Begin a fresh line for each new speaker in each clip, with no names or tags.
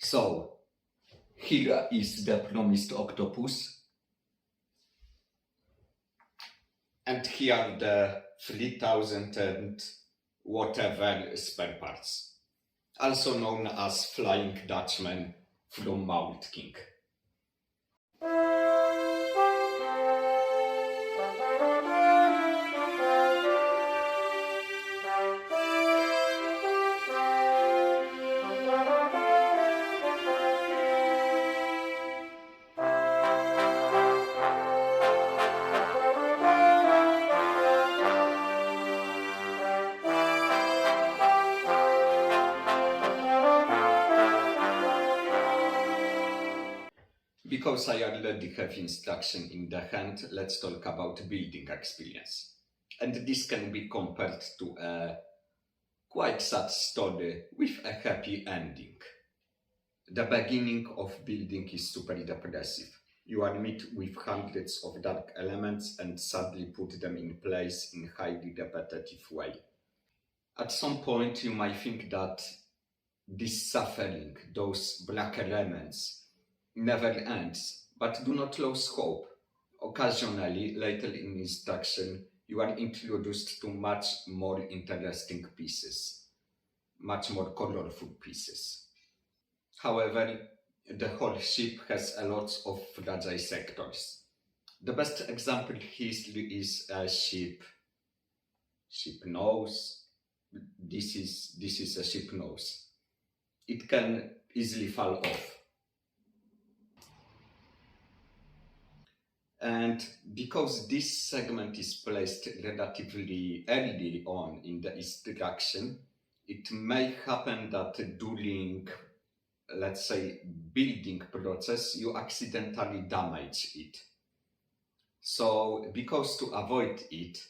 So, here is the promised octopus. And here are the 3000 and whatever spare parts. Also known as Flying Dutchman from MOULD KING. Because I already have instruction in the hand, let's talk about building experience. And this can be compared to a quite sad story with a happy ending. The beginning of building is super depressive. You are met with hundreds of dark elements and sadly put them in place in a highly repetitive way. At some point you might think that this suffering, those black elements, never ends, but do not lose hope. Occasionally, later in instruction, you are introduced to much more interesting pieces, much more colorful pieces. However, the whole ship has a lot of fragile sectors. The best example here is a ship nose. This is a ship nose. It can easily fall off. And because this segment is placed relatively early on in the instruction, it may happen that during, let's say, building process, you accidentally damage it. So because to avoid it,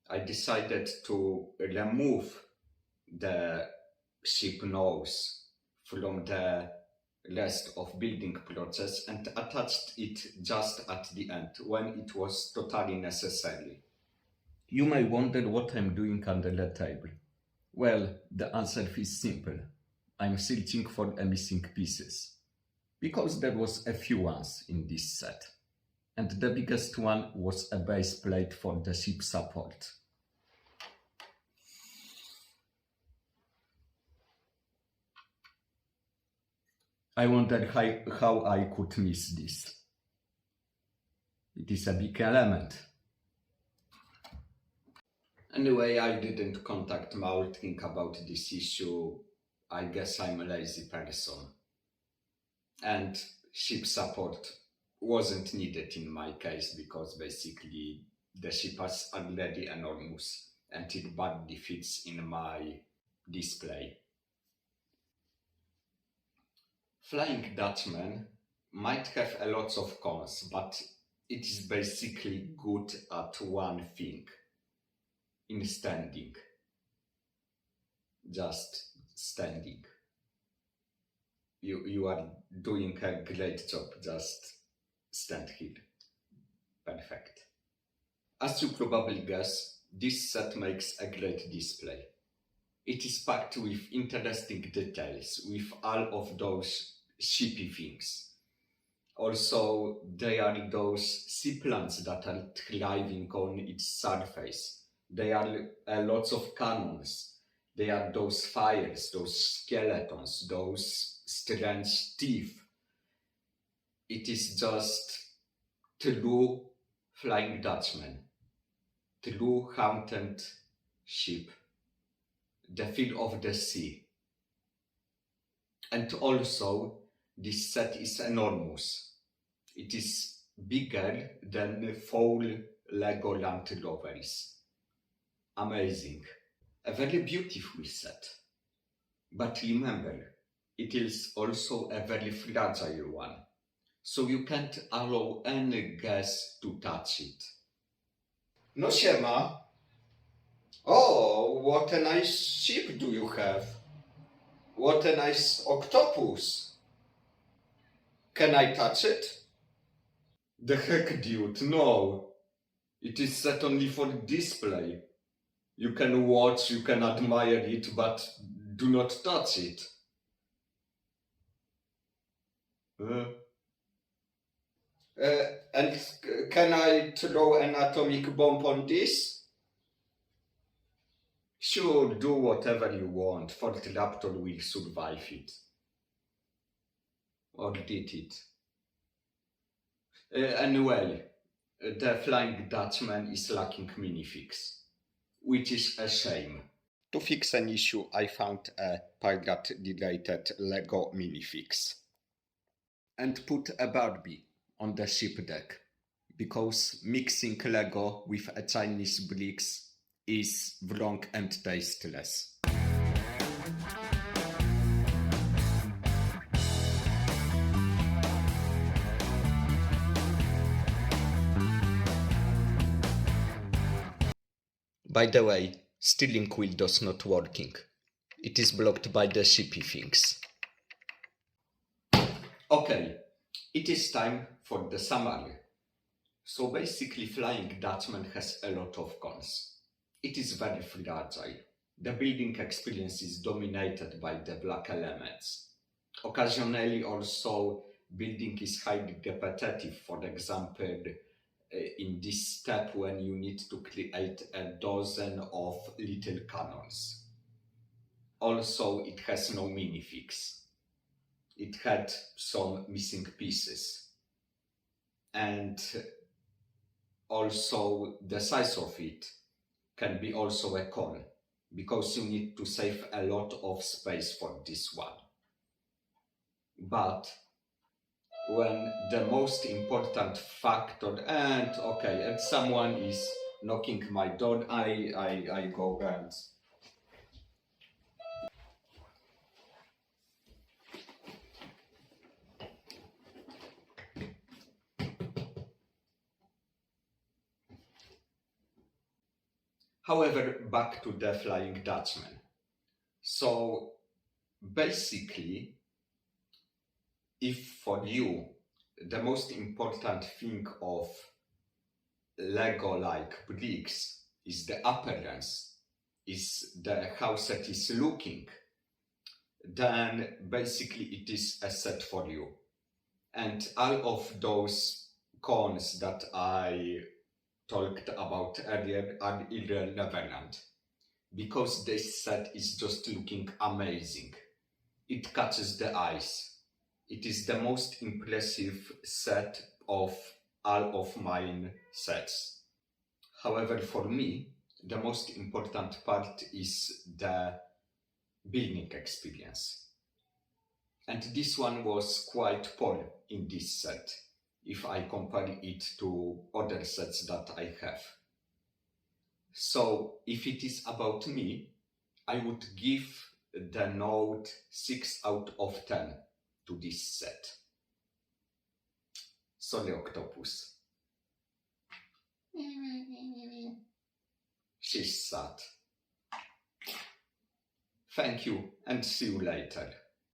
I decided to remove the ship nose from the rest of building process and attached it just at the end when it was totally necessary. You may wonder what I'm doing under the table. Well, the answer is simple. I'm searching for missing pieces. Because there was a few ones in this set. And the biggest one was a base plate for the ship support. I wonder how I could miss this. It is a big element. Anyway, I didn't contact MOULD KING about this issue. I guess I'm a lazy person. And ship support wasn't needed in my case because basically the ship was already enormous and it badly fits in my display. Flying Dutchman might have a lot of cons, but it is basically good at one thing: in standing. Just standing. You are doing a great job, just stand here. Perfect. As you probably guess, this set makes a great display. It is packed with interesting details, with all of those shippy things. Also, there are those sea plants that are thriving on its surface. There are lots of cannons. There are those fires, those skeletons, those strange teeth. It is just true Flying Dutchman, true haunted ship, the feel of the sea. And also, this set is enormous. It is bigger than 4 Lego Land Rovers. Amazing. A very beautiful set. But remember, it is also a very fragile one. So you can't allow any guest to touch it. No siema. Oh, what a nice ship do you have. What a nice octopus. Can I touch it? The heck, dude, no. It is set only for display. You can watch, you can admire it, but do not touch it. And can I throw an atomic bomb on this? Sure, do whatever you want, for the raptor will survive it. Or did it? Anyway, the Flying Dutchman is lacking minifigs, which is a shame. To fix an issue, I found a pirate-related Lego minifix and put a Barbie on the ship deck, because mixing Lego with a Chinese bricks is wrong and tasteless. By the way, stealing Windows not working. It is blocked by the shippy things. Okay, it is time for the summary. So basically, Flying Dutchman has a lot of cons. It is very fragile. The building experience is dominated by the black elements. Occasionally also, building is highly repetitive. For example, in this step when you need to create a dozen of little cannons. Also, it has no minifigs. It had some missing pieces. And also, the size of it can be also a con, because you need to save a lot of space for this one. But when the most important factor, and someone is knocking my door, I go and however, back to the Flying Dutchman. So basically, if for you the most important thing of Lego-like bricks is the appearance, is the how set is looking, then basically it is a set for you. And all of those cons that I talked about earlier are irrelevant, because this set is just looking amazing. It catches the eyes. It is the most impressive set of all of mine sets. However, for me, the most important part is the building experience. And this one was quite poor in this set, if I compare it to other sets that I have. So, if it is about me, I would give the note 6 out of 10 to this set. Sorry, octopus. She's sad. Thank you, and see you later.